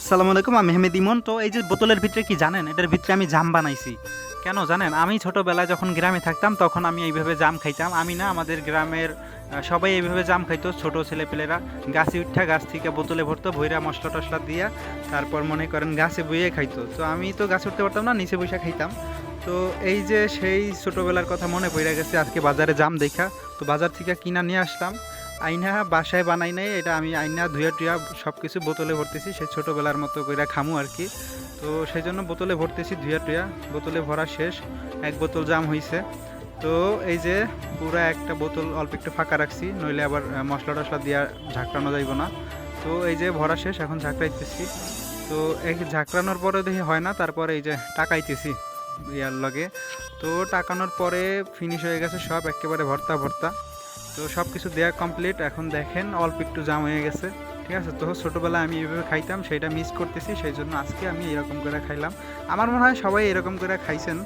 আসসালামু আলাইকুম, আমি মেহমেদ ইমন। তো এই যে বোতলের ভিতরে কি জানেন, এটার ভিতরে আমি জাম বানাইছি। কেন জানেন? আমি ছোটবেলায় যখন গ্রামে থাকতাম তখন আমি এইভাবে জাম খাইতাম। আমি না, আমাদের গ্রামের সবাই এইভাবে জাম খাইতো, ছোট ছেলেপেলেরা গাছে উঠা গাছ থেকে বোতলে ভরতো, ভইরা মশলা টশলা দিয়া তারপর মনে করেন গাছে বইয়ে খাইতো। তো আমি তো গাছে উঠতে পারতাম না, নিচে বসে খাইতাম। তো এই যে সেই ছোটবেলার কথা মনে পড়ে গেছে আজকে বাজারে জাম দেখা। তো বাজার থেকে কিনা নিয়ে আসলাম, আইনা বাসায় বানাই নাই, এটা আমি আইনা ধুয়া টুয়া সব কিছু বোতলে ভরতেছি, সেই ছোটোবেলার মতো করে খামু আর কি। তো সেই জন্য বোতলে ভরতেছি ধুয়া টুয়া, বোতলে ভরা শেষ, এক বোতল জাম হয়েছে। তো এই যে পুরো একটা বোতল অল্প একটু ফাঁকা রাখছি, নইলে আবার মশলা টশলা দিয়া ঝাঁকড়ানো যাইব না। তো এই যে ভরা শেষ, এখন ঝাঁকড়াইতেছি। তো এই ঝাঁকড়ানোর পরে দেখি হয় না, তারপরে এই যে টাকাইতেছি ইয়ার লগে। তো টাকানোর পরে ফিনিশ হয়ে গেছে সব, একেবারে ভর্তা ভর্তা। তো সব কিছু দেওয়া কমপ্লিট, এখন দেখেন অল্প একটু জাম হয়ে গেছে। ঠিক আছে, তো ছোটোবেলায় আমি এইভাবে খাইতাম, সেটা মিস করতেছি, সেই জন্য আজকে আমি এরকম করে খাইলাম। আমার মনে হয় সবাই এরকম করে খাইছেন।